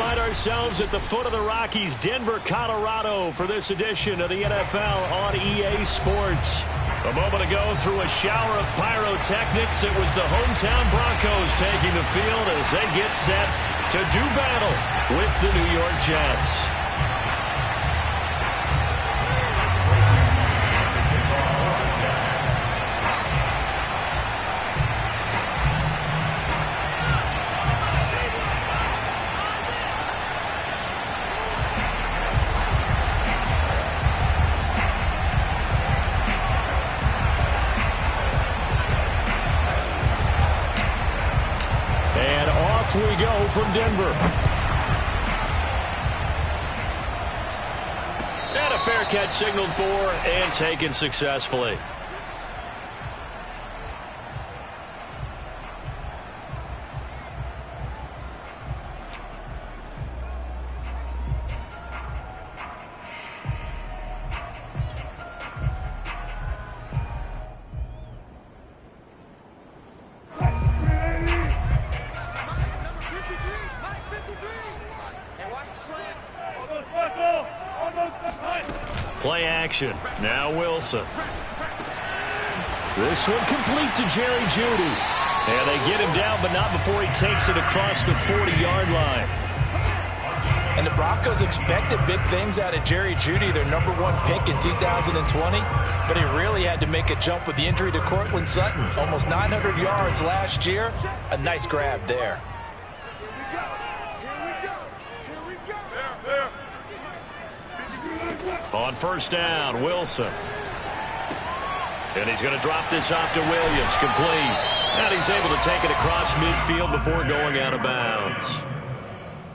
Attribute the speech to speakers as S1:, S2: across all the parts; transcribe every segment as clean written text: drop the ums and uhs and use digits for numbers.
S1: find ourselves at the foot of the Rockies, Denver, Colorado, for this edition of the NFL on EA Sports. A moment ago, through a shower of pyrotechnics, it was the hometown Broncos taking the field as they get set to do battle with the New York Jets. We go from Denver. And a fair catch signaled for and taken successfully. Play action. Now Wilson. This one complete to Jerry Jeudy. And they get him down, but not before he takes it across the 40-yard line.
S2: And the Broncos expected big things out of Jerry Jeudy, their #1 pick in 2020. But he really had to make a jump with the injury to Cortland Sutton. Almost 900 yards last year. A nice grab there.
S1: On first down, Wilson. And he's going to drop this off to Williams, complete. And he's able to take it across midfield before going out of bounds.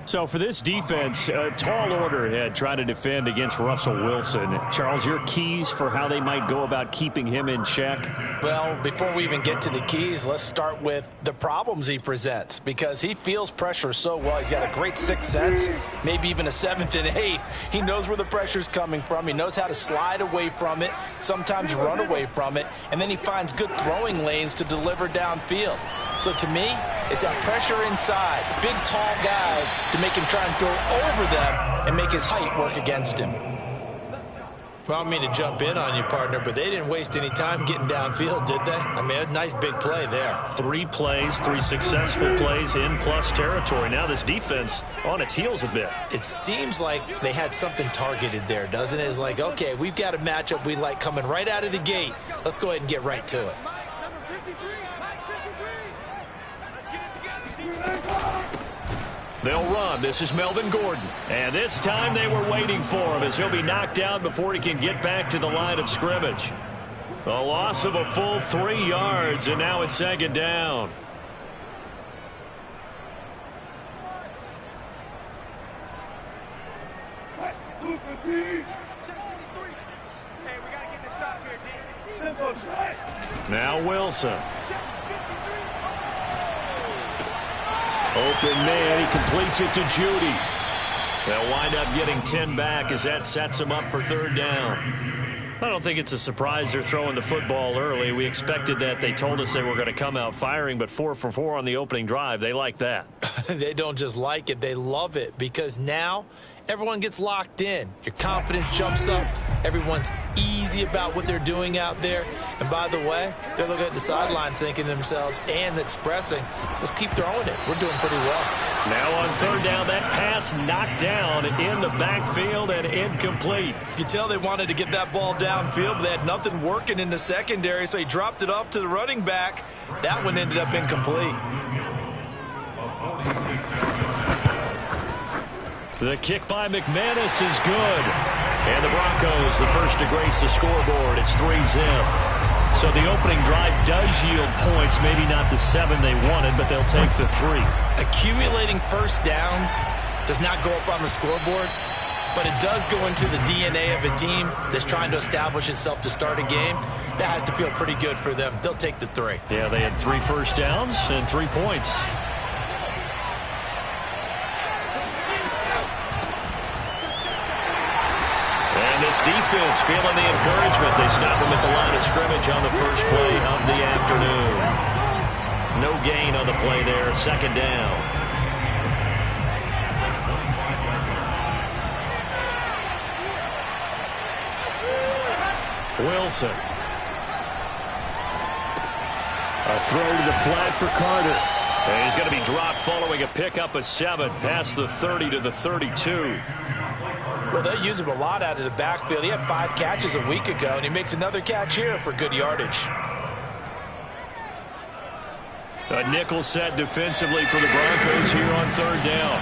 S1: So for this defense, a tall order ahead trying to defend against Russell Wilson. Charles, your keys for how they might go about keeping him in check?
S2: Well, before we even get to the keys, let's start with the problems he presents, because he feels pressure so well. He's got a great sixth sense, maybe even a seventh and eighth. He knows where the pressure's coming from. He knows how to slide away from it, sometimes run away from it, and then he finds good throwing lanes to deliver downfield. So to me, it's that pressure inside, big, tall guys to make him try and throw over them and make his height work against him.
S3: Well, I don't mean to jump in on you, partner, but they didn't waste any time getting downfield, did they? I mean, a nice big play there.
S1: 3 plays, 3 successful plays in plus territory. Now this defense on its heels a bit.
S3: It seems like they had something targeted there, doesn't it? It's like, okay, we've got a matchup we like coming right out of the gate. Let's go ahead and get right to it.
S1: They'll run. This is Melvin Gordon. And this time they were waiting for him as he'll be knocked down before he can get back to the line of scrimmage. A loss of a full 3 yards, and now it's second down. Now Wilson. Open man, he completes it to Jeudy. They'll wind up getting 10 back as that sets him up for third down. I don't think it's a surprise they're throwing the football early. We expected that. They told us they were going to come out firing, but 4 for 4 on the opening drive. They like that.
S3: They don't just like it, they love it, because now everyone gets locked in. Your confidence jumps up. Everyone's easy about what they're doing out there. And by the way, they're looking at the sideline thinking to themselves and expressing, let's keep throwing it. We're doing pretty well.
S1: Now on third down, that pass knocked down in the backfield and incomplete.
S2: You could tell they wanted to get that ball downfield, but they had nothing working in the secondary, so he dropped it off to the running back. That one ended up incomplete.
S1: The kick by McManus is good. And the Broncos, the first to grace the scoreboard. It's 3-zip. So the opening drive does yield points, maybe not the 7 they wanted, but they'll take the 3.
S2: Accumulating first downs does not go up on the scoreboard, but it does go into the DNA of a team that's trying to establish itself to start a game. That has to feel pretty good for them. They'll take the 3.
S1: Yeah, they had 3 first downs and 3 points. This defense feeling the encouragement. They stop him at the line of scrimmage on the first play of the afternoon. No gain on the play there. Second down. Wilson. A throw to the flat for Carter. And he's going to be dropped following a pickup of 7 past the 30 to the 32.
S2: Well, they use him a lot out of the backfield. He had 5 catches a week ago, and he makes another catch here for good yardage.
S1: A nickel set defensively for the Broncos here on 3rd down.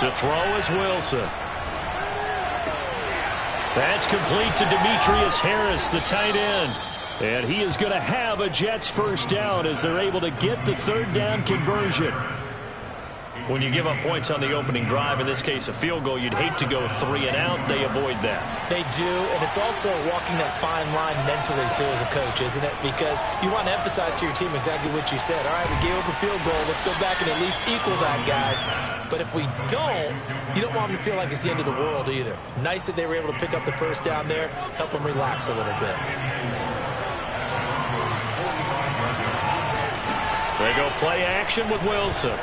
S1: To throw is Wilson. That's complete to Demetrius Harris, the tight end. And he is going to have a Jets first down as they're able to get the 3rd down conversion. When you give up points on the opening drive, in this case a field goal, you'd hate to go 3 and out. They avoid that.
S3: They do, and it's also walking that fine line mentally, too, as a coach, isn't it? Because you want to emphasize to your team exactly what you said. All right, we gave up a field goal. Let's go back and at least equal that, guys. But if we don't, you don't want them to feel like it's the end of the world either. Nice that they were able to pick up the first down there, help them relax a little bit.
S1: They go play action with Wilson.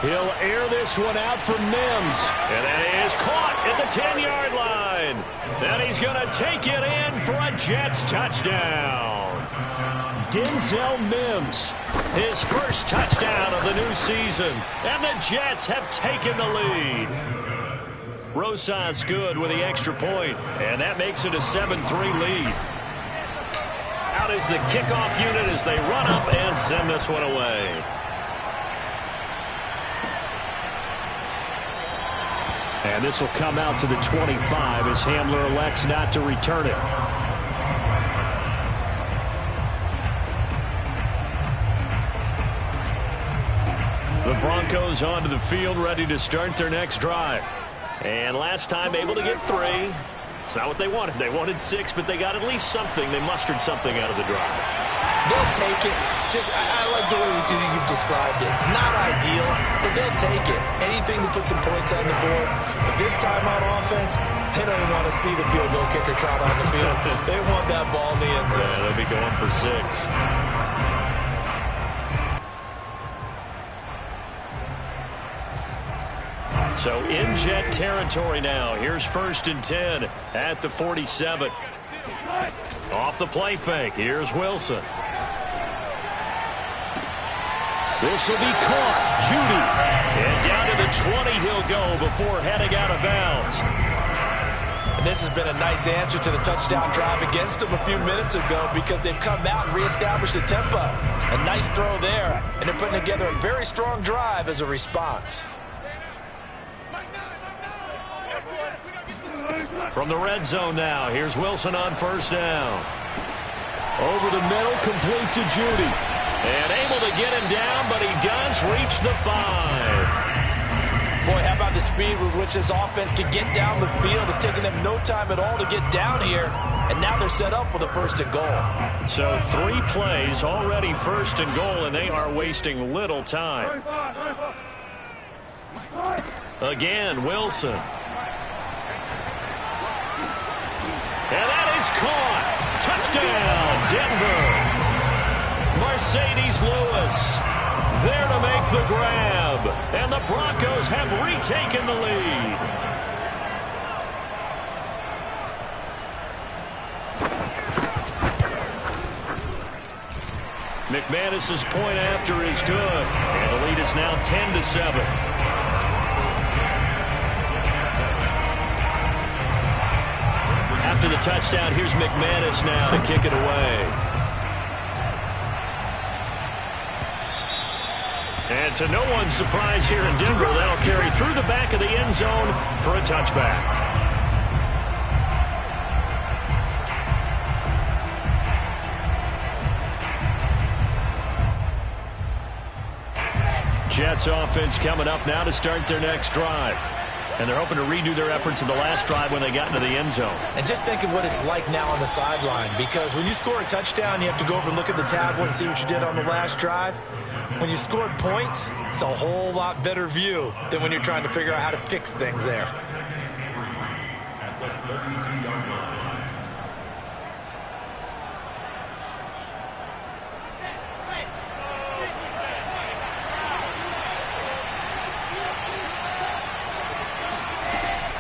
S1: He'll air this one out for Mims. And that is caught at the 10-yard line. And he's going to take it in for a Jets touchdown. Denzel Mims, his first touchdown of the new season. And the Jets have taken the lead. Rosas good with the extra point. And that makes it a 7-3 lead. Out is the kickoff unit as they run up and send this one away. And this will come out to the 25 as Hamler elects not to return it. The Broncos onto the field ready to start their next drive. And last time able to get 3. It's not what they wanted. They wanted 6, but they got at least something. They mustered something out of the drive.
S3: They'll take it. I like the way you've described it. Not ideal, but they'll take it. Anything to put some points on the board. But this time on offense, they don't even want to see the field goal kicker trot on the field. They want that ball in the end zone.
S1: Yeah, they'll be going for 6. So in Jet territory now. Here's 1st and 10 at the 47. Off the play fake. Here's Wilson. This will be caught. Judy. And down to the 20 he'll go before heading out of bounds.
S2: And this has been a nice answer to the touchdown drive against them a few minutes ago because they've come out and reestablished the tempo. A nice throw there, and they're putting together a very strong drive as a response.
S1: From the red zone now, here's Wilson on 1st down. Over the middle, complete to Judy. And able to get him down, but he does reach the 5.
S2: Boy, how about the speed with which this offense can get down the field? It's taken them no time at all to get down here, and now they're set up with a 1st and goal.
S1: So 3 plays already 1st and goal, and they are wasting little time. Again, Wilson. And that is caught. Touchdown, Denver. Mercedes Lewis there to make the grab. And the Broncos have retaken the lead. McManus's point after is good. And the lead is now 10-7. After the touchdown, here's McManus now to kick it away. And to no one's surprise here in Denver, that'll carry through the back of the end zone for a touchback. Jets offense coming up now to start their next drive. And they're hoping to redo their efforts in the last drive when they got into the end zone.
S3: And just think of what it's like now on the sideline, because when you score a touchdown, you have to go over and look at the tablet and see what you did on the last drive. When you scored points, it's a whole lot better view than when you're trying to figure out how to fix things there.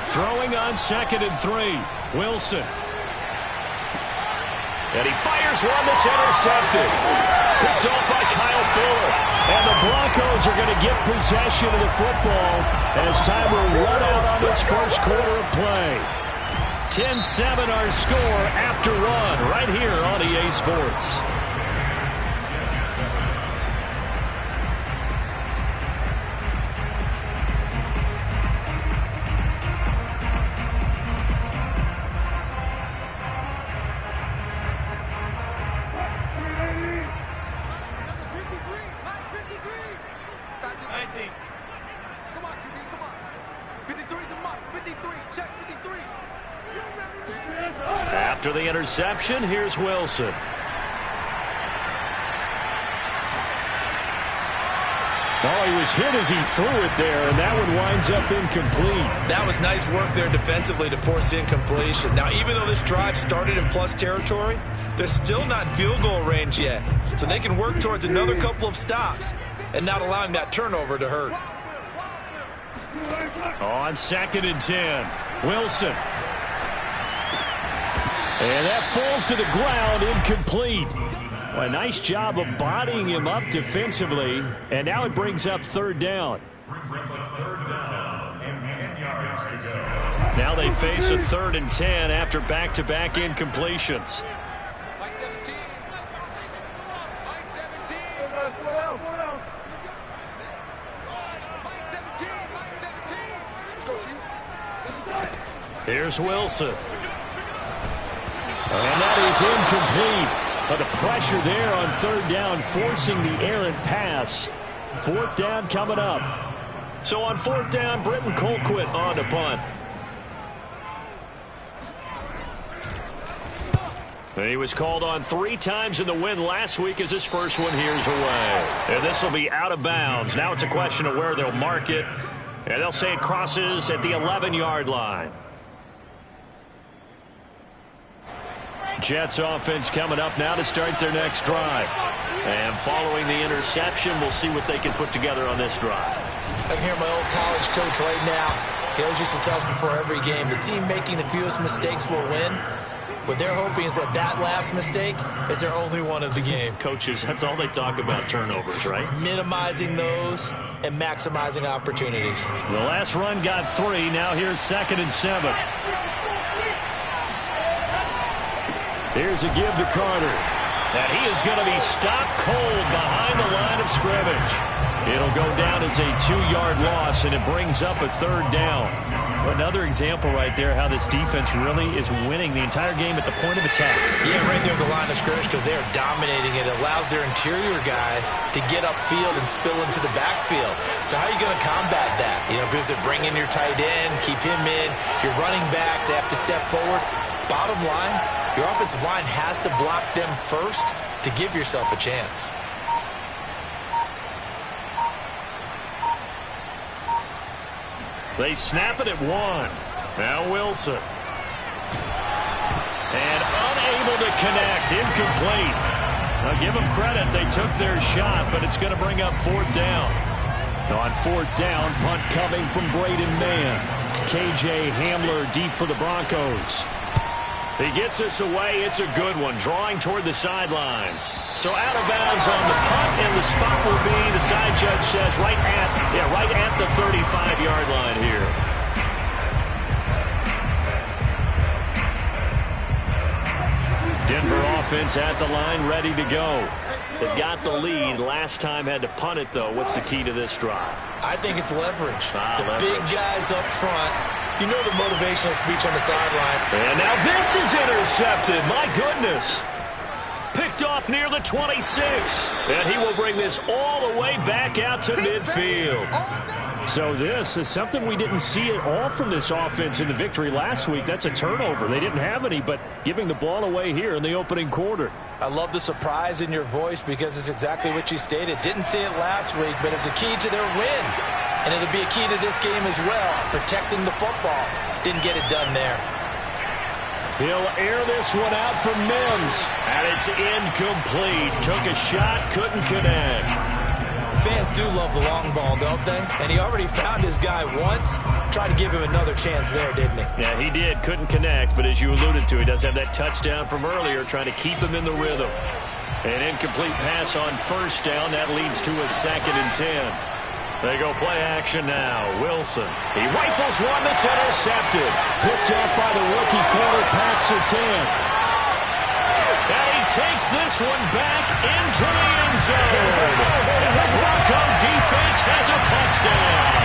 S1: Throwing throwing on 2nd and 3. Wilson. And he fires one that's intercepted. Picked off by Kyle Fuller. And the Broncos are going to get possession of the football as time will run out on this first quarter of play. 10-7 our score after one right here on EA Sports. After the interception, here's Wilson. Oh, he was hit as he threw it there, and that one winds up incomplete.
S3: That was nice work there defensively to force the incompletion. Now, even though this drive started in plus territory, they're still not in field goal range yet. So they can work towards another couple of stops and not allowing that turnover to hurt.
S1: On 2nd and 10, Wilson. And that falls to the ground, incomplete. Well, a nice job of bodying him up defensively. And now it brings up 3rd down. Now they face a 3rd and 10 after back-to-back incompletions. Here's Wilson. And that is incomplete. But the pressure there on 3rd down, forcing the errant pass. 4th down coming up. So on 4th down, Britton Colquitt on to punt. And he was called on 3 times in the win last week as his first one here's away. And this will be out of bounds. Now it's a question of where they'll mark it. And they'll say it crosses at the 11-yard line. Jets offense coming up now to start their next drive. And following the interception, we'll see what they can put together on this drive.
S3: I can hear my old college coach right now. He always used to tell us before every game, the team making the fewest mistakes will win. What they're hoping is that that last mistake is their only one of the game.
S1: Coaches, that's all they talk about, turnovers, right? Minimizing
S3: those and maximizing opportunities.
S1: The last run got 3. Now here's 2nd and 7. Here's a give to Carter. And he is going to be stopped cold behind the line of scrimmage. It'll go down as a 2-yard loss, and it brings up a 3rd down. Another example right there how this defense really is winning the entire game at the point of attack.
S3: Yeah, right there at the line of scrimmage because they are dominating it. It allows their interior guys to get upfield and spill into the backfield. So how are you going to combat that? You know, because they bring in your tight end, keep him in. Your running backs, they have to step forward. Bottom line, your offensive line has to block them first to give yourself a chance.
S1: They snap it at 1. Now Wilson. And unable to connect. Incomplete. Now give them credit. They took their shot, but it's going to bring up 4th down. On 4th down, punt coming from Braden Mann. KJ Hamler deep for the Broncos. He gets us away. It's a good one. Drawing toward the sidelines. So out of bounds on the punt, and the spot will be, the side judge says, right at the 35-yard line here. Denver offense at the line, ready to go. They've got the lead. Last time had to punt it, though. What's the key to this drive?
S3: I think it's leverage.
S1: Leverage.
S3: Big guys up front. You know the motivational speech on the sideline.
S1: And now this is intercepted. My goodness. Picked off near the 26. And he will bring this all the way back out to midfield. So this is something we didn't see at all from this offense in the victory last week. That's a turnover. They didn't have any, but giving the ball away here in the opening quarter.
S2: I love the surprise in your voice because it's exactly what you stated. Didn't see it last week, but it's a key to their win. And it'll be a key to this game as well, protecting the football. Didn't get it done there.
S1: He'll air this one out from Mims. And it's incomplete. Took a shot, couldn't connect.
S3: Fans do love the long ball, don't they? And he already found his guy once. Tried to give him another chance there, didn't he?
S1: Yeah, he did. Couldn't connect, but as you alluded to, he does have that touchdown from earlier, trying to keep him in the rhythm. An incomplete pass on first down. That leads to a 2nd and 10. They go play action now. Wilson. He rifles one that's intercepted.
S4: Picked up by the rookie corner, Pat Surtain.
S1: And he takes this one back into the end zone. And the Bronco defense has a touchdown.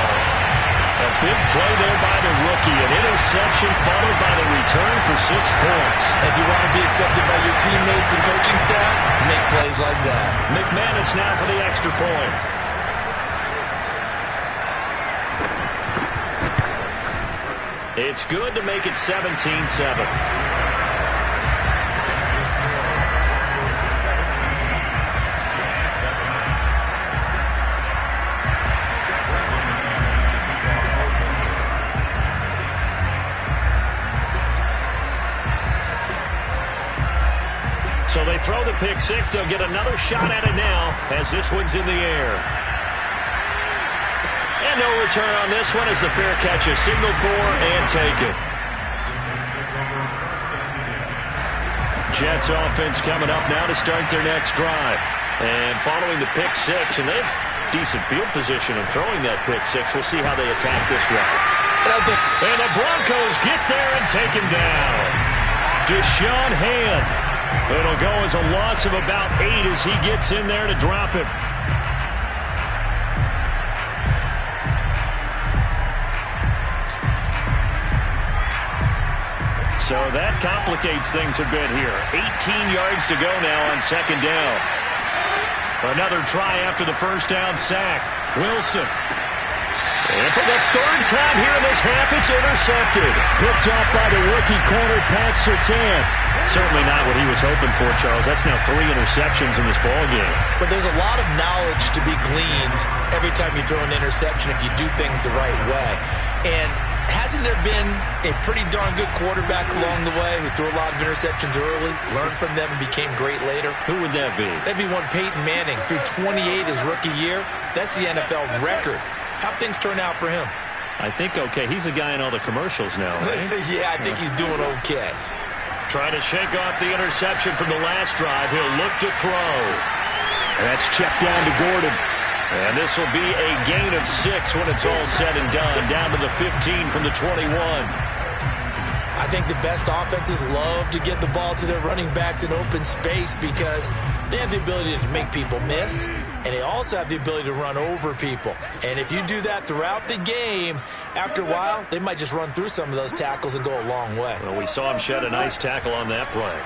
S1: A big play there by the rookie. An interception followed by the return for 6 points.
S3: If you want to be accepted by your teammates and coaching staff, make plays like that.
S1: McManus now for the extra point. It's good to make it 17-7. So they throw the pick six. They'll get another shot at it now as this one's in the air. And no return on this one as the fair catch is signaled for and taken. Jets offense coming up now to start their next drive. And following the pick six, and they have decent field position in throwing that pick six. We'll see how they attack this route. And the Broncos get there and take him down. Deshaun Hand. It'll go as a loss of about 8 as he gets in there to drop him. So that complicates things a bit here. 18 yards to go now on 2nd down. Another try after the first down sack. Wilson. And for the 3rd time here in this half, it's intercepted.
S4: Picked up by the rookie corner, Pat Surtain.
S1: Certainly not what he was hoping for, Charles. That's now 3 interceptions in this ballgame.
S3: But there's a lot of knowledge to be gleaned every time you throw an interception if you do things the right way. And hasn't there been a pretty darn good quarterback along the way who threw a lot of interceptions early, learned from them, and became great later?
S1: Who would that be?
S3: That'd be one Peyton Manning. Threw 28 his rookie year. That's the NFL record. How'd things turn out for him?
S1: I think okay. He's the guy in all the commercials now, right?
S3: Yeah, I think he's doing okay.
S1: Trying to shake off the interception from the last drive. He'll look to throw.
S4: That's checked down to Gordon.
S1: And this will be a gain of 6 when it's all said and done. Down to the 15 from the 21.
S3: I think the best offenses love to get the ball to their running backs in open space because they have the ability to make people miss, and they also have the ability to run over people. And if you do that throughout the game, after a while, they might just run through some of those tackles and go a long way.
S1: Well, we saw him shed a nice tackle on that play.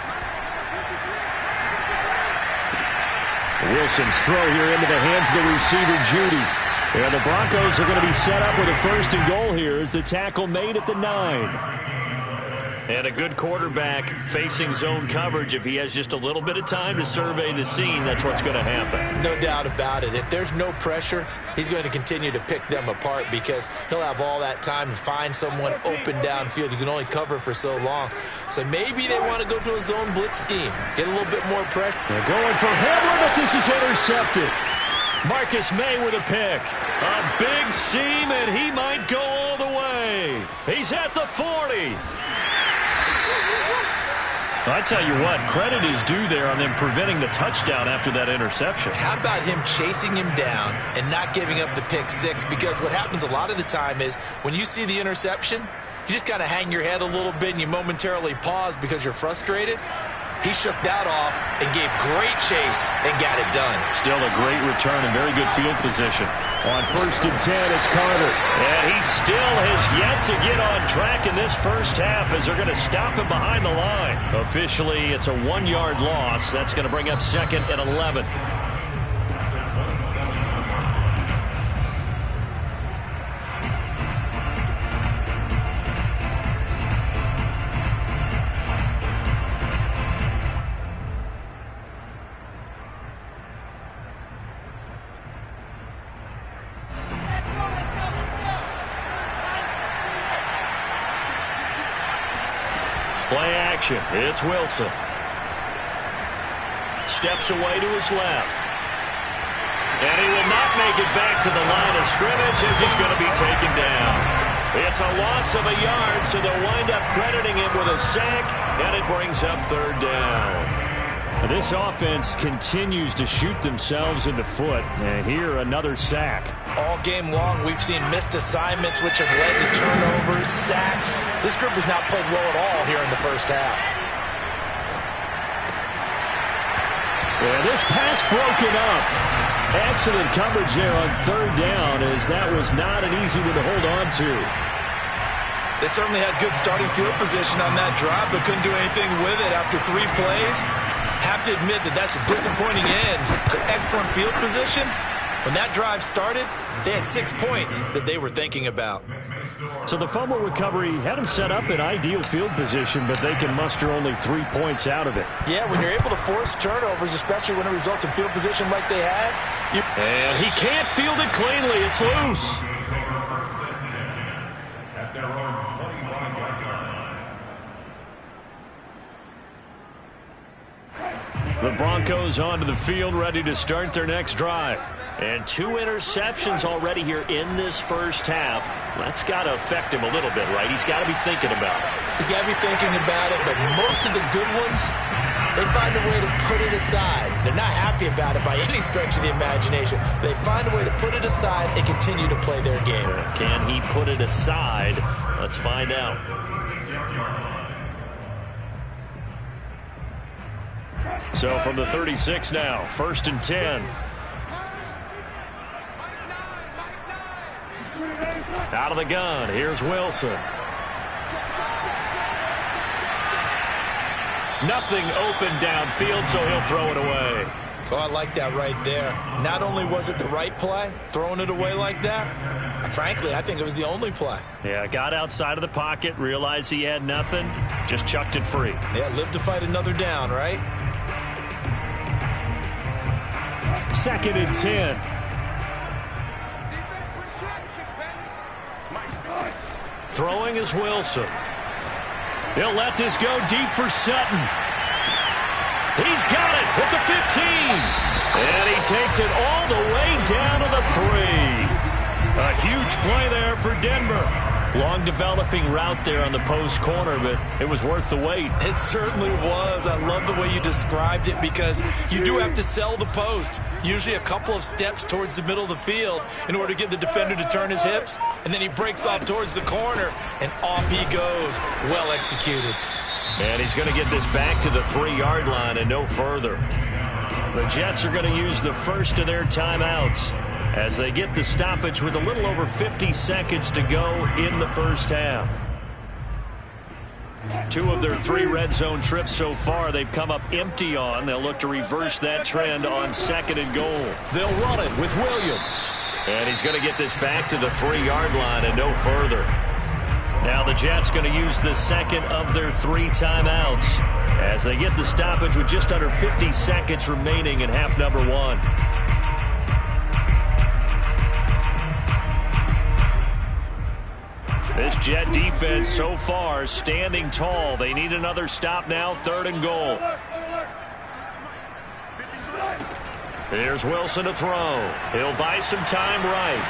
S4: Wilson's throw here into the hands of the receiver, Judy. And the Broncos are going to be set up with a 1st and goal here as the tackle made at the 9.
S1: And a good quarterback facing zone coverage. If he has just a little bit of time to survey the scene, that's what's going to happen.
S3: No doubt about it. If there's no pressure, he's going to continue to pick them apart because he'll have all that time to find someone open downfield. You can only cover for so long. So maybe they want to go to a zone blitz scheme, get a little bit more pressure.
S4: They're going for Hamler, but this is intercepted.
S1: Marcus May with a pick. A big seam, and he might go all the way. He's at the 40. I tell you what, credit is due there on them preventing the touchdown after that interception.
S3: How about him chasing him down and not giving up the pick six? Because what happens a lot of the time is when you see the interception, you just kind of hang your head a little bit and you momentarily pause because you're frustrated. He shook that off and gave great chase and got it done.
S1: Still a great return and very good field position.
S4: On 1st and 10, it's Carter.
S1: And he still has yet to get on track in this first half as they're going to stop him behind the line. Officially, it's a 1-yard loss. That's going to bring up 2nd and 11. Play action. It's Wilson. Steps away to his left. And he will not make it back to the line of scrimmage as he's going to be taken down. It's a loss of a yard, so they'll wind up crediting him with a sack, and it brings up third down.
S4: This offense continues to shoot themselves in the foot, and here another sack.
S2: All game long, we've seen missed assignments, which have led to turnovers, sacks. This group has not played well at all here in the first half.
S4: Yeah, this pass broken up. Excellent coverage there on third down, as that was not an easy one to hold on to.
S2: They certainly had good starting field position on that drive, but couldn't do anything with it after 3 plays. Have to admit that that's a disappointing end to excellent field position. When that drive started, they had 6 points that they were thinking about.
S4: So the fumble recovery had them set up in ideal field position, but they can muster only 3 points out of it.
S2: Yeah, when you're able to force turnovers, especially when it results in field position like they had.
S4: And he can't field it cleanly. It's loose. The Broncos onto the field, ready to start their next drive. And 2 interceptions already here in this first half. That's got to affect him a little bit, right? He's got to be thinking about it.
S3: He's got to be thinking about it, but most of the good ones, they find a way to put it aside. They're not happy about it by any stretch of the imagination. They find a way to put it aside and continue to play their game.
S4: Can he put it aside? Let's find out. So from the 36 now, 1st and 10. Out of the gun, here's Wilson. Nothing open downfield, so he'll throw it away.
S3: Oh, I like that right there. Not only was it the right play, throwing it away like that, frankly, I think it was the only play.
S4: Yeah, got outside of the pocket, realized he had nothing, just chucked it free.
S3: Yeah, live to fight another down, right?
S4: 2nd and 10. Throwing is Wilson. He'll let this go deep for Sutton. He's got it at the 15. And he takes it all the way down to the 3. A huge play there for Denver. Long developing route there on the post corner, but it was worth the wait.
S3: It certainly was. I love the way you described it because you do have to sell the post. Usually a couple of steps towards the middle of the field in order to get the defender to turn his hips, and then he breaks off towards the corner, and off he goes. Well executed.
S4: And he's going to get this back to the 3-yard line and no further. The Jets are going to use the first of their timeouts as they get the stoppage with a little over 50 seconds to go in the first half. 2 of their 3 red zone trips so far they've come up empty on. They'll look to reverse that trend on 2nd and goal. They'll run it with Williams. And he's going to get this back to the 3-yard line and no further. Now the Jets going to use the second of their 3 timeouts as they get the stoppage with just under 50 seconds remaining in half number 1. This Jet defense so far standing tall. They need another stop now, 3rd and goal. Here's Wilson to throw. He'll buy some time right.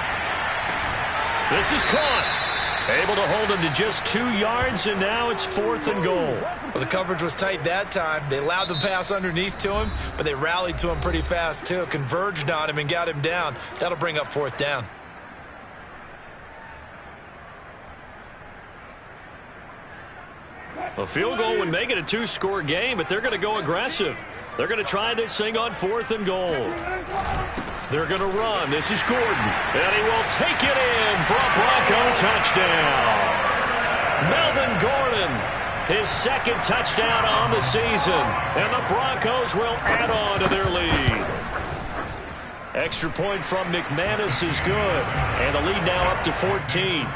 S4: This is caught. Able to hold him to just 2 yards, and now it's 4th and goal.
S3: Well, the coverage was tight that time. They allowed the pass underneath to him, but they rallied to him pretty fast, too. Converged on him and got him down. That'll bring up 4th down.
S4: A field goal would make it a 2-score game, but they're going to go aggressive. They're going to try this thing on 4th and goal. They're going to run. This is Gordon. And he will take it in for a Bronco touchdown. Melvin Gordon, his 2nd touchdown on the season. And the Broncos will add on to their lead. Extra point from McManus is good. And the lead now up to 14.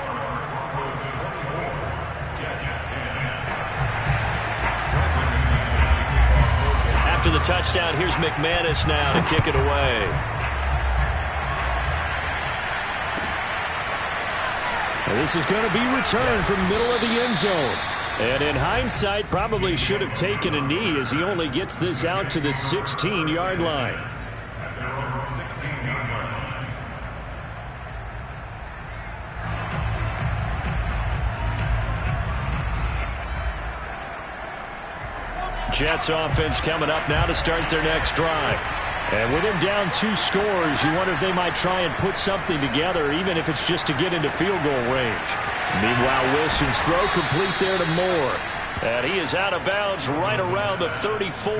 S4: After the touchdown, here's McManus now to kick it away. And this is going to be returned from middle of the end zone. And in hindsight, probably should have taken a knee as he only gets this out to the 16-yard line.
S1: Jets offense coming up now to start their next drive. And with him down 2 scores, you wonder if they might try and put something together, even if it's just to get into field goal range. Meanwhile, Wilson's throw complete there to Moore. And he is out of bounds right around the 34.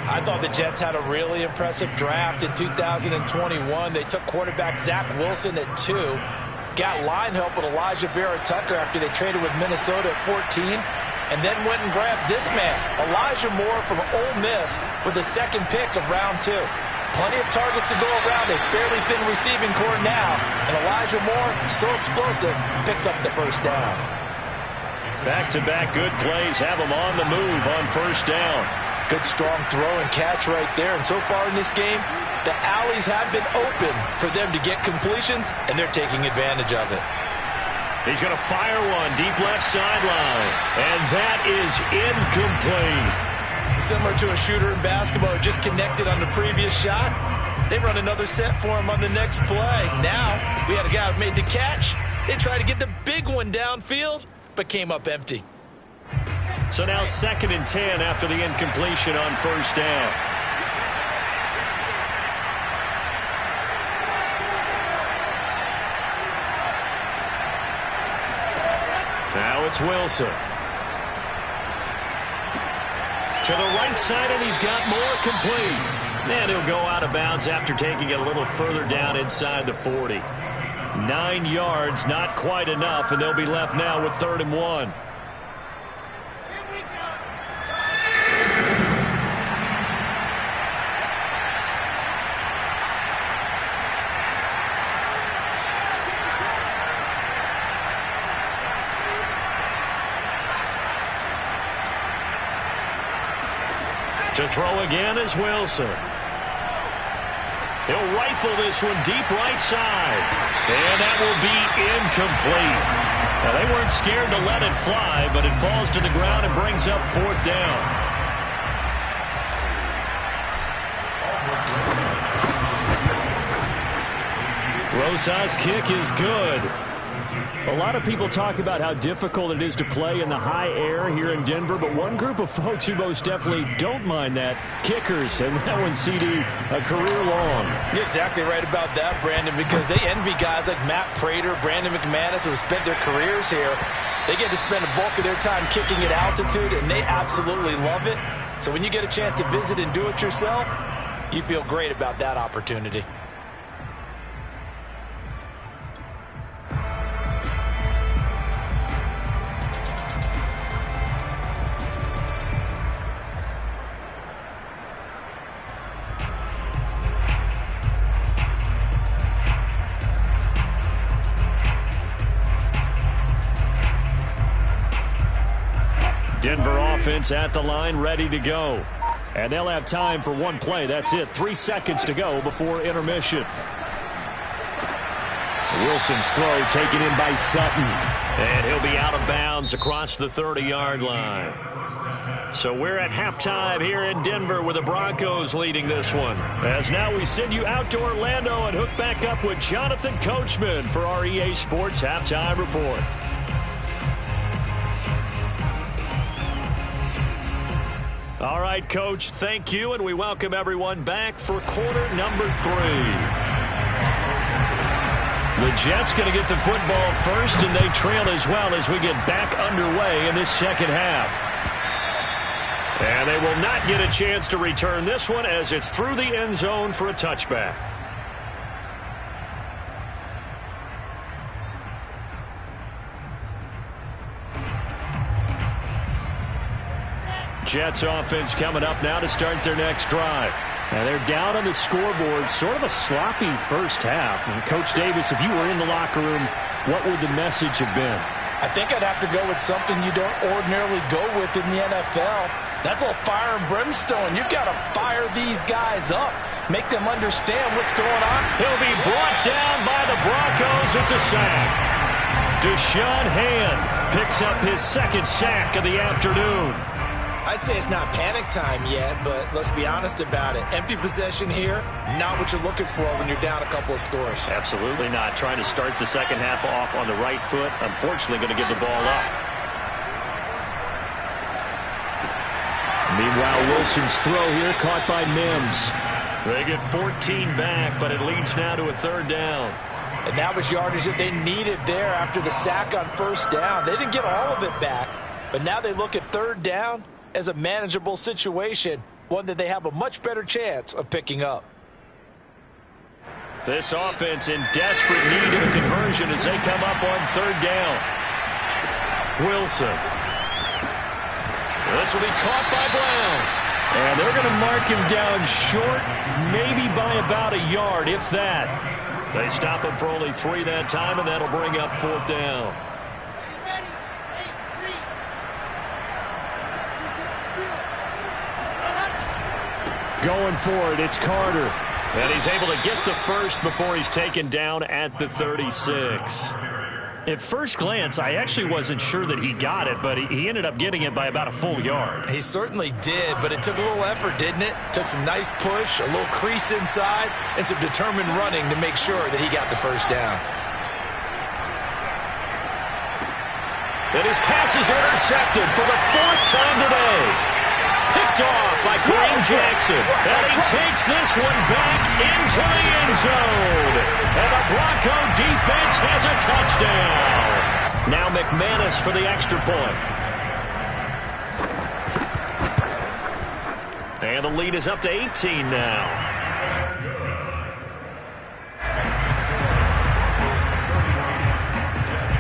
S3: I thought the Jets had a really impressive draft in 2021. They took quarterback Zach Wilson at 2. Got line help with Elijah Vera Tucker after they traded with Minnesota at 14. And then went and grabbed this man, Elijah Moore from Ole Miss, with the 2nd pick of round 2. Plenty of targets to go around, a fairly thin receiving core now. And Elijah Moore, so explosive, picks up the first down.
S1: Back-to-back good plays have him on the move on first down.
S2: Good strong throw and catch right there. And so far in this game, the alleys have been open for them to get completions, and they're taking advantage of it.
S1: He's going to fire one deep left sideline. And that is incomplete.
S3: Similar to a shooter in basketball who just connected on the previous shot. They run another set for him on the next play. Now, we had a guy who made the catch. They tried to get the big one downfield, but came up empty.
S1: So now 2nd and 10 after the incompletion on first down. Now it's Wilson. To the right side, and he's got Moore complete. And he'll go out of bounds after taking it a little further down inside the 40. 9 yards, not quite enough, and they'll be left now with 3rd and 1. To throw again is Wilson. He'll rifle this one deep right side. And that will be incomplete. Now, they weren't scared to let it fly, but it falls to the ground and brings up 4th down. Rosas' kick is good. A lot of people talk about how difficult it is to play in the high air here in Denver, but one group of folks who most definitely don't mind that, kickers, and that one, CD, a career long.
S3: You're exactly right about that, Brandon, because they envy guys like Matt Prater, Brandon McManus, who have spent their careers here. They get to spend a bulk of their time kicking at altitude, and they absolutely love it. So when you get a chance to visit and do it yourself, you feel great about that opportunity.
S1: Denver offense at the line, ready to go. And they'll have time for one play. That's it. 3 seconds to go before intermission. Wilson's throw taken in by Sutton. And he'll be out of bounds across the 30-yard line. So we're at halftime here in Denver with the Broncos leading this one. As now we send you out to Orlando and hook back up with Jonathan Coachman for our EA Sports Halftime Report. All right, Coach, thank you, and we welcome everyone back for quarter number 3. The Jets going to get the football first, and they trail as well as we get back underway in this second half. And they will not get a chance to return this one as it's through the end zone for a touchback. Jets offense coming up now to start their next drive. Now they're down on the scoreboard, sort of a sloppy first half. And Coach Davis, if you were in the locker room, what would the message have been?
S2: I think I'd have to go with something you don't ordinarily go with in the NFL. That's a little fire and brimstone. You've got to fire these guys up. Make them understand what's going on.
S1: He'll be brought down by the Broncos. It's a sack. Deshaun Hand picks up his 2nd sack of the afternoon.
S3: I'd say it's not panic time yet, but let's be honest about it. Empty possession here, not what you're looking for when you're down a couple of scores.
S1: Absolutely not. Trying to start the second half off on the right foot. Unfortunately, going to give the ball up. Meanwhile, Wilson's throw here caught by Mims. They get 14 back, but it leads now to a third down.
S2: And that was yardage that they needed there after the sack on first down. They didn't get all of it back, but now they look at third down as a manageable situation, one that they have a much better chance of picking up.
S1: This offense in desperate need of a conversion as they come up on third down. Wilson. This will be caught by Brown. And they're going to mark him down short, maybe by about a yard, if that. They stop him for only 3 that time, and that'll bring up fourth down. Going for it, it's Carter. And he's able to get the first before he's taken down at the 36. At first glance, I actually wasn't sure that he got it, but he ended up getting it by about a full yard.
S3: He certainly did, but it took a little effort, didn't it? Took some nice push, a little crease inside, and some determined running to make sure that he got the first down.
S1: And his pass is intercepted for the 4th time today. Picked off by Kareem Jackson. And he takes this one back into the end zone. And the Bronco defense has a touchdown. Now McManus for the extra point. And the lead is up to 18 now.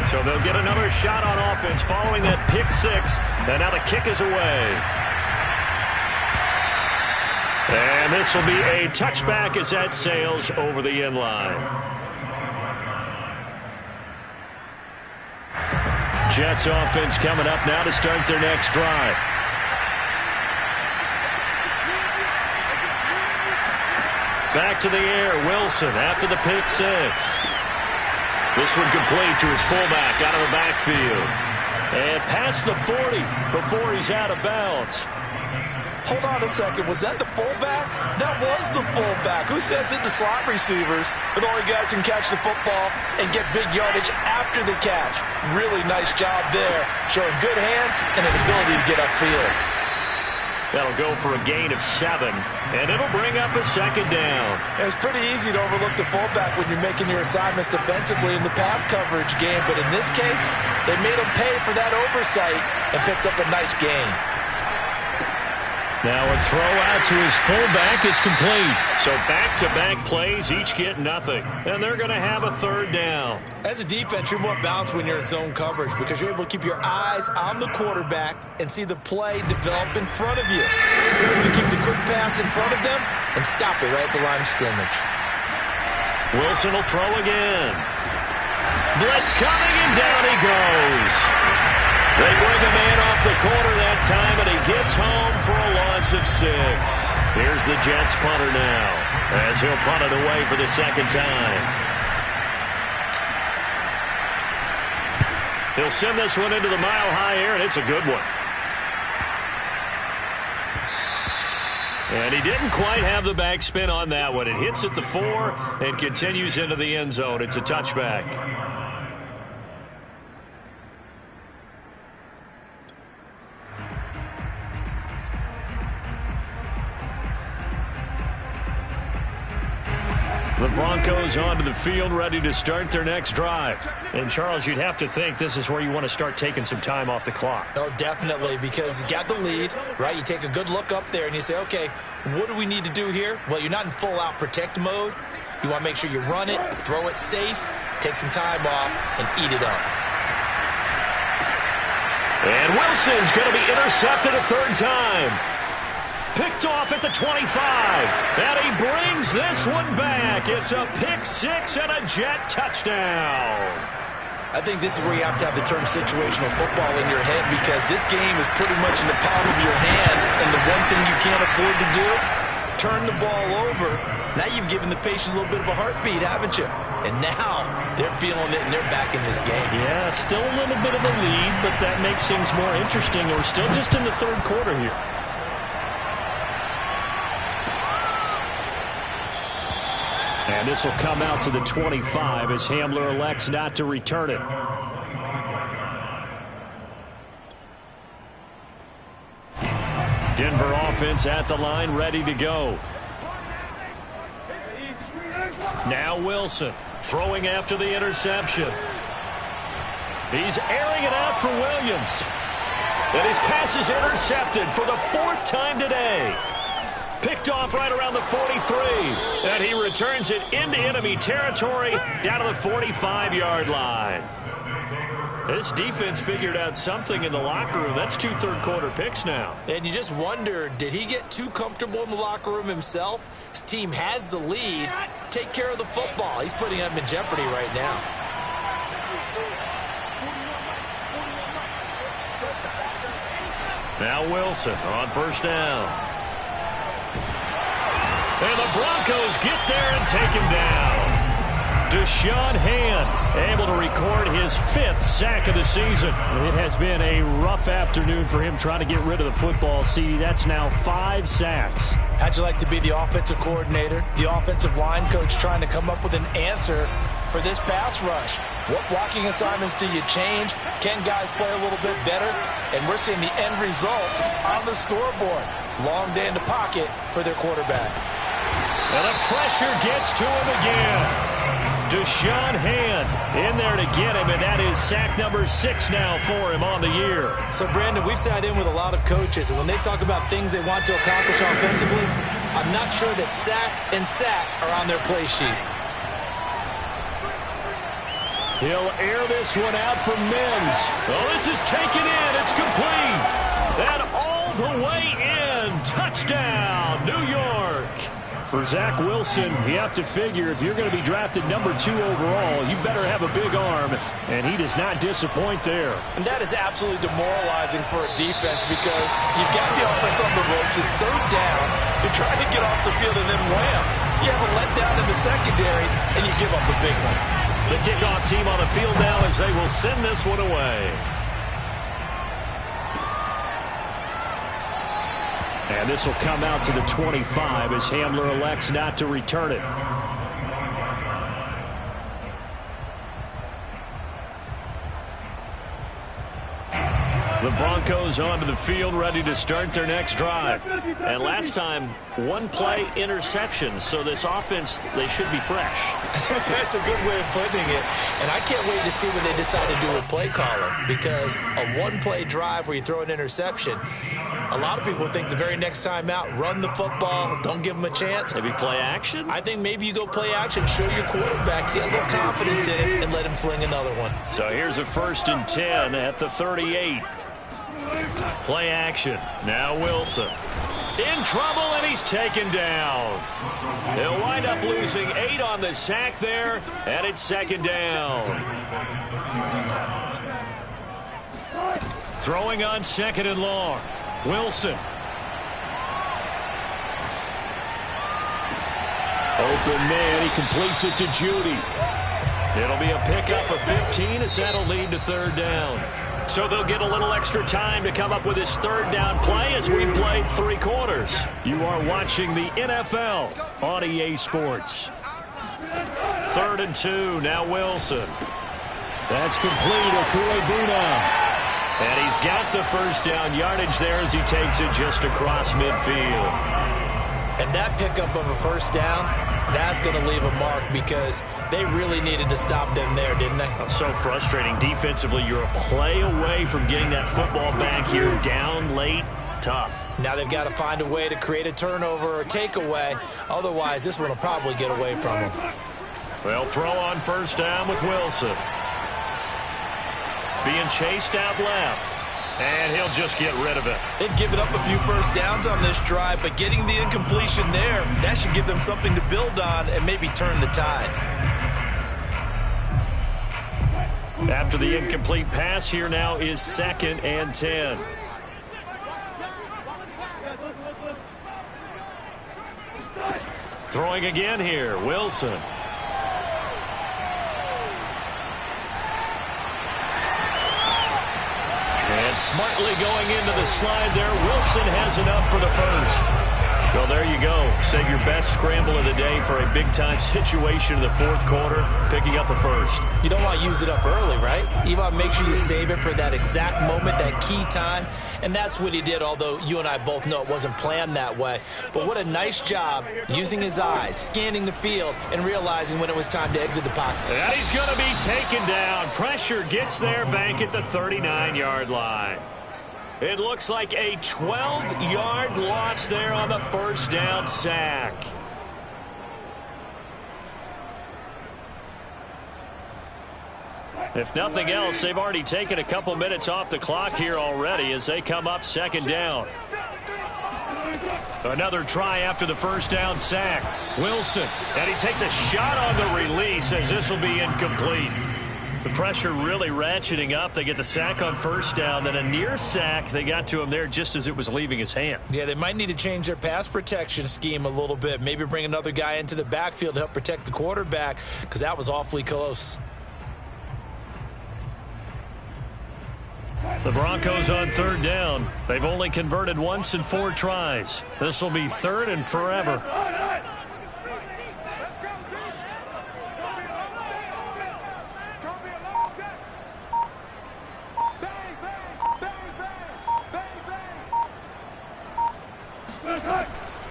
S1: So they'll get another shot on offense following that pick 6. And now the kick is away. And this will be a touchback as that sails over the end line. Jets offense coming up now to start their next drive. Back to the air, Wilson after the pick 6. This one complete to his fullback out of the backfield. And past the 40 before he's out of bounds.
S2: Hold on a second. Was that the fullback? That was the fullback. Who says it to slot receivers? But only guys can catch the football and get big yardage after the catch. Really nice job there. Showing good hands and an ability to get upfield.
S1: That'll go for a gain of 7, and it'll bring up a second down.
S2: It's pretty easy to overlook the fullback when you're making your assignments defensively in the pass coverage game. But in this case, they made him pay for that oversight and picks up a nice gain.
S1: Now a throw out to his fullback is complete. So back-to-back plays, each get nothing. And they're going to have a third down.
S3: As a defense, you're more balanced when you're in zone coverage because you're able to keep your eyes on the quarterback and see the play develop in front of you. You're able to keep the quick pass in front of them and stop it right at the line of scrimmage.
S1: Wilson will throw again. Blitz coming, and down he goes. They bring a man off the corner that time, and he gets home for a loss of 6. Here's the Jets punter now, as he'll punt it away for the second time. He'll send this one into the mile-high air, and it's a good one. And he didn't quite have the backspin on that one. It hits at the 4 and continues into the end zone. It's a touchback. The Broncos onto the field, ready to start their next drive. And, Charles, you'd have to think this is where you want to start taking some time off the clock.
S3: Oh, definitely, because you got the lead, right? You take a good look up there and you say, okay, what do we need to do here? Well, you're not in full-out protect mode. You want to make sure you run it, throw it safe, take some time off, and eat it up.
S1: And Wilson's going to be intercepted a third time. Picked off at the 25. And he brings this one back. It's a pick 6 and a Jet touchdown.
S3: I think this is where you have to have the term situational football in your head because this game is pretty much in the palm of your hand. And the one thing you can't afford to do, turn the ball over. Now you've given the patient a little bit of a heartbeat, haven't you? And now they're feeling it and they're back in this game.
S1: Yeah, still a little bit of a lead, but that makes things more interesting. We're still just in the third quarter here. And this will come out to the 25 as Hamler elects not to return it. Denver offense at the line, ready to go. Now Wilson throwing after the interception. He's airing it out for Williams. And his pass is intercepted for the 4th time today. Picked off right around the 43. And he returns it into enemy territory down to the 45-yard line. This defense figured out something in the locker room. That's 2 third-quarter picks now.
S3: And you just wonder, did he get too comfortable in the locker room himself? His team has the lead. Take care of the football. He's putting them in jeopardy right now.
S1: Now Wilson on first down. And the Broncos get there and take him down. Deshaun Hand able to record his 5th sack of the season.
S4: It has been a rough afternoon for him trying to get rid of the football. See, that's now 5 sacks.
S2: How'd you like to be the offensive coordinator, the offensive line coach trying to come up with an answer for this pass rush? What blocking assignments do you change? Can guys play a little bit better? And we're seeing the end result on the scoreboard. Long day in the pocket for their quarterback.
S1: And the pressure gets to him again. Deshaun Hand in there to get him, and that is sack number 6 now for him on the year.
S3: So, Brandon, we've sat in with a lot of coaches, and when they talk about things they want to accomplish offensively, I'm not sure that sack and sack are on their play sheet.
S1: He'll air this one out for Mims. Oh, this is taken in. It's complete. And all the way in. Touchdown, New York.
S4: For Zach Wilson, you have to figure if you're going to be drafted number 2 overall, you better have a big arm, and he does not disappoint there.
S2: And that is absolutely demoralizing for a defense because you've got the offense on the ropes. It's 3rd down. You're trying to get off the field, and then wham, you have a letdown in the secondary, and you give up a big one.
S1: The kickoff team on the field now as they will send this one away.
S4: And this will come out to the 25 as Hamler elects not to return it.
S1: The Broncos onto the field, ready to start their next drive. And last time, 1-play interception, so this offense, they should be fresh.
S3: That's a good way of putting it. And I can't wait to see what they decide to do with play calling, because a 1-play drive where you throw an interception, a lot of people think the very next time out, run the football, don't give them a chance.
S1: Maybe play action?
S3: I think maybe you go play action, show your quarterback, get a little confidence in him, and let him fling another one.
S1: So here's a 1st and 10 at the 38. Play action. Now Wilson. In trouble, and he's taken down. They'll wind up losing 8 on the sack there, and it's 2nd down. Throwing on 2nd and long. Wilson.
S4: Open man, he completes it to Judy.
S1: It'll be a pickup of 15 as that'll lead to 3rd down. So they'll get a little extra time to come up with his 3rd down play as we've played 3 quarters. You are watching the NFL on EA Sports. 3rd and 2, now Wilson.
S4: That's complete, Okuegbuna.
S1: And he's got the 1st down yardage there as he takes it just across midfield.
S3: And that pickup of a 1st down, that's going to leave a mark because they really needed to stop them there, didn't they?
S1: So frustrating. Defensively, you're a play away from getting that football back here. Down late, tough.
S3: Now they've got to find a way to create a turnover or takeaway. Otherwise, this one will probably get away from them.
S1: Well, throw on 1st down with Wilson. Being chased out left. And he'll just get rid of it.
S2: They've given up a few 1st downs on this drive, but getting the incompletion there, that should give them something to build on and maybe turn the tide.
S1: After the incomplete pass, here now is 2nd and 10. Throwing again here, Wilson. And smartly going into the slide there, Wilson has enough for the 1st. Well, there you go. Save your best scramble of the day for a big-time situation in the fourth quarter, picking up the first.
S3: You don't want to use it up early, right? You want to make sure you save it for that exact moment, that key time. And that's what he did, although you and I both know it wasn't planned that way. But what a nice job using his eyes, scanning the field, and realizing when it was time to exit the pocket.
S1: And he's going to be taken down. Pressure gets there, Bank at the 39-yard line. It looks like a 12-yard loss there on the first down sack. If nothing else, they've already taken a couple minutes off the clock here already as they come up second down. Another try after the first down sack. Wilson, and he takes a shot on the release as this will be incomplete. The pressure really ratcheting up. They get the sack on first down, then a near sack. They got to him there just as it was leaving his hand.
S3: Yeah, they might need to change their pass protection scheme a little bit. Maybe bring another guy into the backfield to help protect the quarterback because that was awfully close.
S1: The Broncos on third down. They've only converted once in 4 tries. This will be third and forever.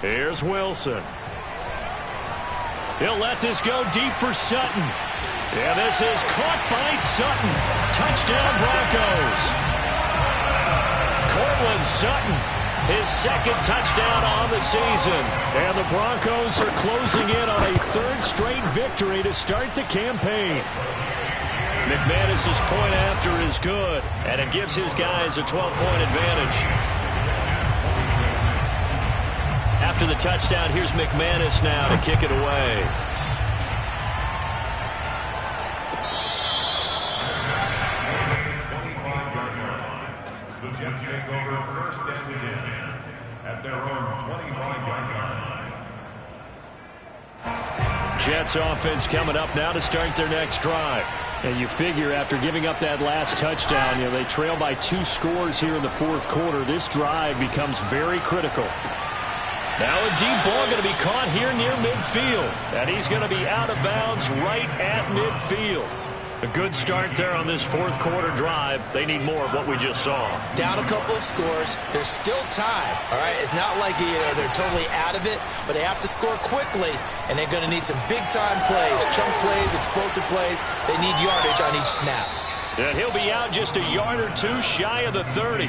S1: Here's Wilson. He'll let this go deep for Sutton. And this is caught by Sutton. Touchdown Broncos. Cortland Sutton, his second touchdown on the season. And the Broncos are closing in on a third straight victory to start the campaign. McManus's point after is good, and it gives his guys a 12-point advantage. After the touchdown, here's McManus now to kick it away.
S5: The Jets take over first and 10 at their own 25-yard line.
S1: Jets offense coming up now to start their next drive. And you figure after giving up that last touchdown, they trail by 2 scores here in the fourth quarter. This drive becomes very critical. Now a deep ball going to be caught here near midfield. And he's going to be out of bounds right at midfield. A good start there on this fourth quarter drive. They need more of what we just saw.
S3: Down a couple of scores. There's still time, all right? It's not like they're totally out of it, but they have to score quickly, and they're going to need some big-time plays, chunk plays, explosive plays. They need yardage on each snap.
S1: And he'll be out just a yard or 2 shy of the 30.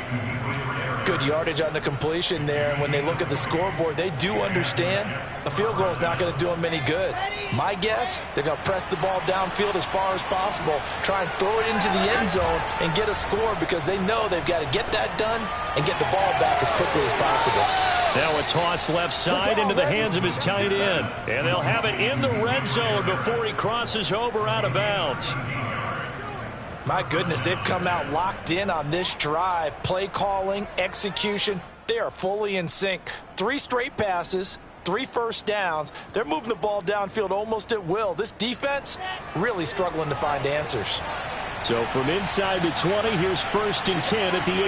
S2: Good yardage on the completion there, and when they look at the scoreboard, they do understand a field goal is not going to do them any good. My guess, they're going to press the ball downfield as far as possible, try and throw it into the end zone and get a score because they know they've got to get that done and get the ball back as quickly as possible.
S1: Now a toss left side into the hands of his tight end, and they'll have it in the red zone before he crosses over out of bounds.
S2: My goodness, they've come out locked in on this drive. Play calling, execution, they are fully in sync. 3 straight passes, 3 first downs. They're moving the ball downfield almost at will. This defense really struggling to find answers.
S1: So from inside the 20, here's 1st and 10 at the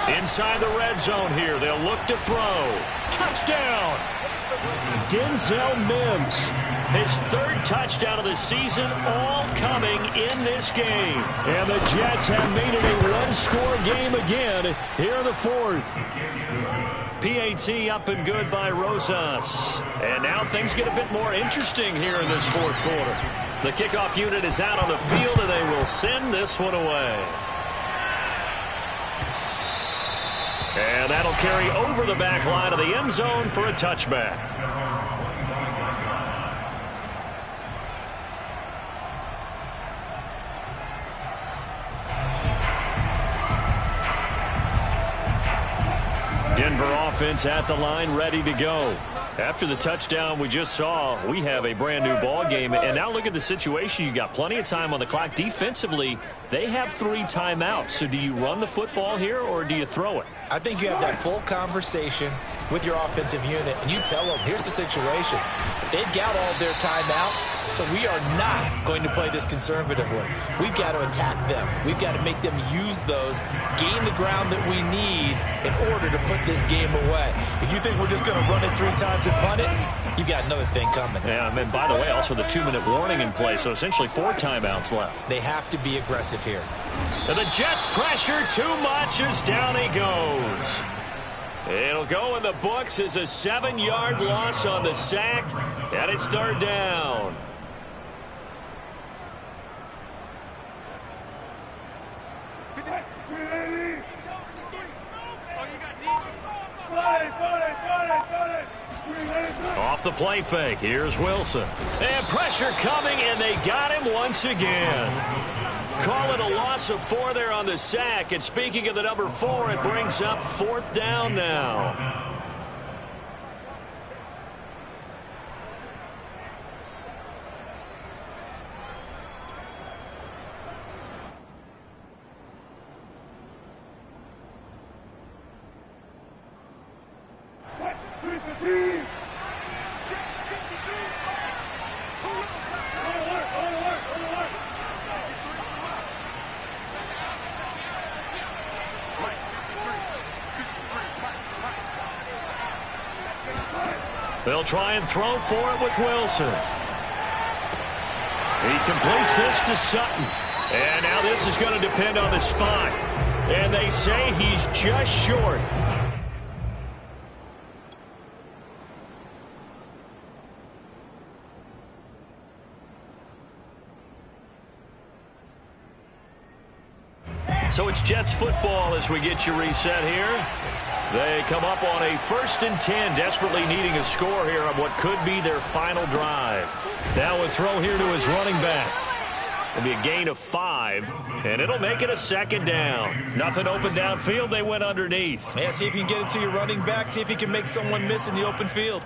S1: 18. Inside the red zone here, they'll look to throw. Touchdown! Denzel Mims. His 3rd touchdown of the season, all coming in this game. And the Jets have made it a 1-score game again here in the 4th. PAT up and good by Rosas. And now things get a bit more interesting here in this 4th quarter. The kickoff unit is out on the field, and they will send this one away. And that'll carry over the back line of the end zone for a touchback. Denver offense at the line, ready to go.
S4: After the touchdown we just saw, we have a brand-new ball game. And now look at the situation. You got plenty of time on the clock. Defensively, they have 3 timeouts. So do you run the football here or do you throw it?
S3: I think you have that full conversation with your offensive unit, and you tell them, here's the situation. They've got all their timeouts, so we are not going to play this conservatively. We've got to attack them. We've got to make them use those, gain the ground that we need in order to put this game away. If you think we're just going to run it 3 times and punt it, you got another thing coming.
S4: Yeah, and by the way, also the 2-minute warning in play, so essentially 4 timeouts left.
S3: They have to be aggressive here.
S4: And the Jets pressure too much as down he goes. It'll go in the books as a 7-yard loss on the sack, and it's 3rd down. Off the play fake, here's Wilson. And pressure coming, and they got him once again. Call it a loss of 4 there on the sack. And speaking of the number 4, it brings up 4th down now. They'll try and throw for it with Wilson. He completes this to Sutton. And now this is going to depend on the spot. And they say he's just short. So it's Jets football as we get you reset here. They come up on a 1st and 10, desperately needing a score here on what could be their final drive. Now a throw here to his running back. It'll be a gain of 5, and it'll make it a 2nd down. Nothing open downfield. They went underneath.
S3: Yeah, see if you can get it to your running back. See if he can make someone miss in the open field.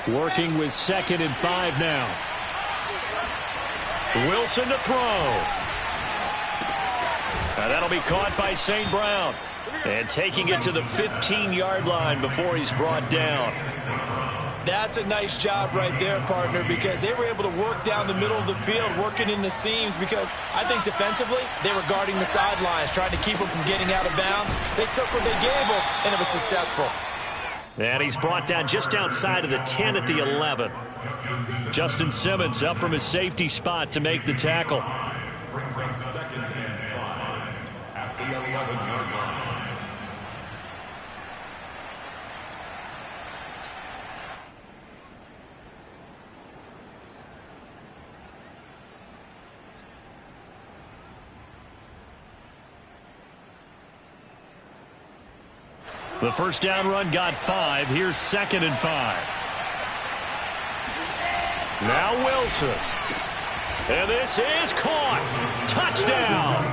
S4: Working with 2nd and 5 now. Wilson to throw. That'll be caught by St. Brown. And taking it to the 15-yard line before he's brought down.
S3: That's a nice job right there, partner, because they were able to work down the middle of the field, working in the seams, because I think defensively they were guarding the sidelines, trying to keep them from getting out of bounds. They took what they gave them, and it was successful.
S4: And he's brought down just outside of the 10 at the 11. Justin Simmons up from his safety spot to make the tackle.
S5: Brings up 2nd and 5 at the 11-yard line.
S4: The 1st down run got 5. Here's 2nd and 5. Now Wilson. And this is caught. Touchdown.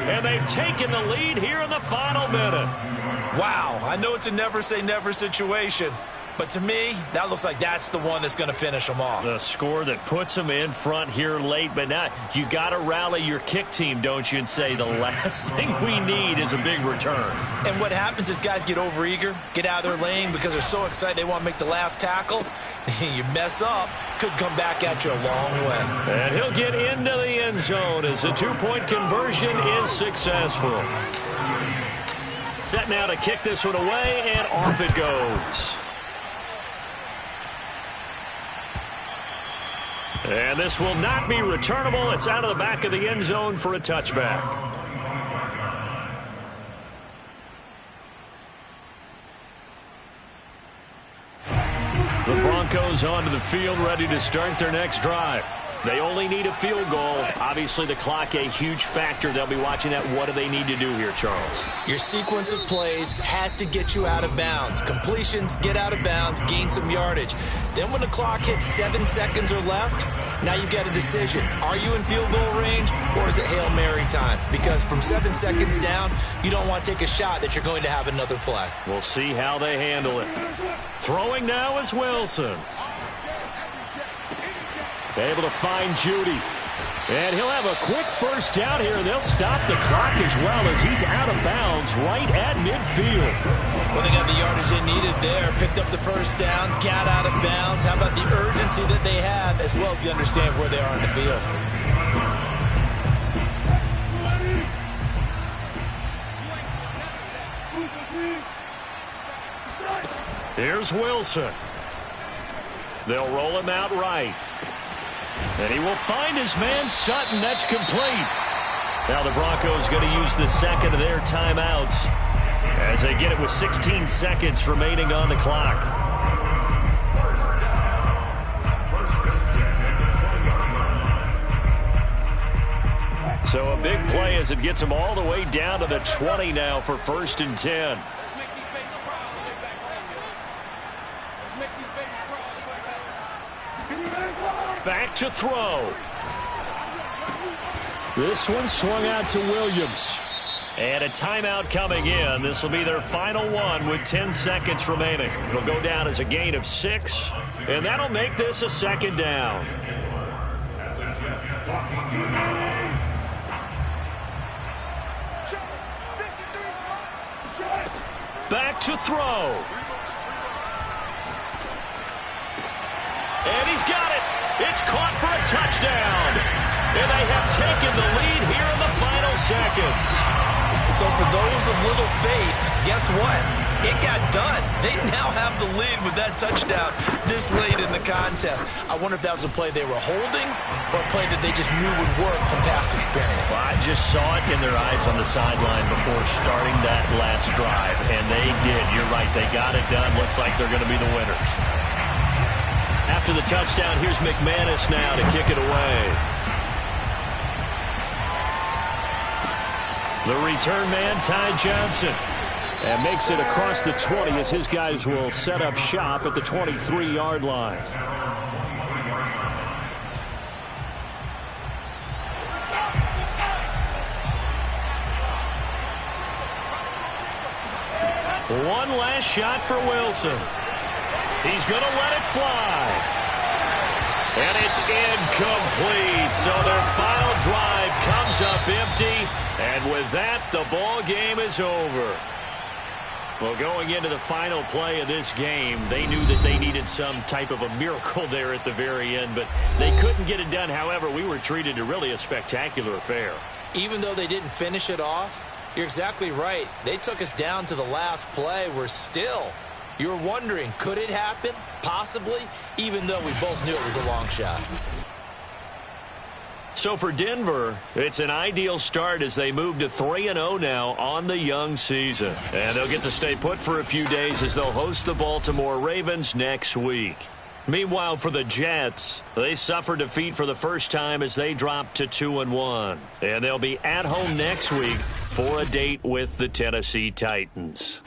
S4: And they've taken the lead here in the final minute.
S3: Wow, I know it's a never-say-never situation, but to me, that looks like that's the one that's going to finish them off.
S4: The score that puts them in front here late, but now you got to rally your kick team, don't you, and say the last thing we need is a big return.
S3: And what happens is guys get overeager, get out of their lane because they're so excited they want to make the last tackle. You mess up, could come back at you a long way.
S4: And he'll get into the end zone as the 2-point conversion is successful. Set now to kick this one away, and off it goes. And this will not be returnable. It's out of the back of the end zone for a touchback. The Broncos onto the field, ready to start their next drive. They only need a field goal. Obviously, the clock a huge factor. They'll be watching that. What do they need to do here, Charles?
S3: Your sequence of plays has to get you out of bounds. Completions, get out of bounds, gain some yardage. Then when the clock hits 7 seconds or left, now you've got a decision. Are you in field goal range, or is it Hail Mary time? Because from 7 seconds down, you don't want to take a shot that you're going to have another play.
S1: We'll see how they handle it. Throwing now is Wilson. Able to find Judy. And he'll have a quick first down here, and they'll stop the clock as well as he's out of bounds right at midfield.
S3: Well, they got the yardage they needed there, picked up the first down, got out of bounds. How about the urgency that they have, as well as they understand where they are in the field?
S1: Here's Wilson. They'll roll him out right. And he will find his man Sutton. That's complete. Now the Broncos going to use the second of their timeouts as they get it with 16 seconds remaining on the clock. So a big play as it gets them all the way down to the 20 now for 1st and 10. Back to throw. This one swung out to Williams. And a timeout coming in. This will be their final one with 10 seconds remaining. It'll go down as a gain of 6. And that'll make this a 2nd down. Back to throw. And he's got it. It's caught for a touchdown. And they have taken the lead here in the final seconds.
S3: So for those of little faith, guess what? It got done. They now have the lead with that touchdown this late in the contest. I wonder if that was a play they were holding or a play that they just knew would work from past experience.
S1: Well, I just saw it in their eyes on the sideline before starting that last drive, and they did. You're right. They got it done. Looks like they're going to be the winners. After the touchdown, here's McManus now to kick it away. The return man, Ty Johnson. And makes it across the 20 as his guys will set up shop at the 23-yard line. One last shot for Wilson. He's going to let it fly. And it's incomplete. So their final drive comes up empty. And with that, the ball game is over. Well, going into the final play of this game, they knew that they needed some type of a miracle there at the very end, but they couldn't get it done. However, we were treated to really a spectacular affair.
S3: Even though they didn't finish it off, you're exactly right. They took us down to the last play. We're still, you're wondering, could it happen? Possibly, even though we both knew it was a long shot.
S1: So for Denver, it's an ideal start as they move to 3-0 now on the young season. And they'll get to stay put for a few days as they'll host the Baltimore Ravens next week. Meanwhile, for the Jets, they suffered defeat for the first time as they dropped to 2-1. And they'll be at home next week for a date with the Tennessee Titans.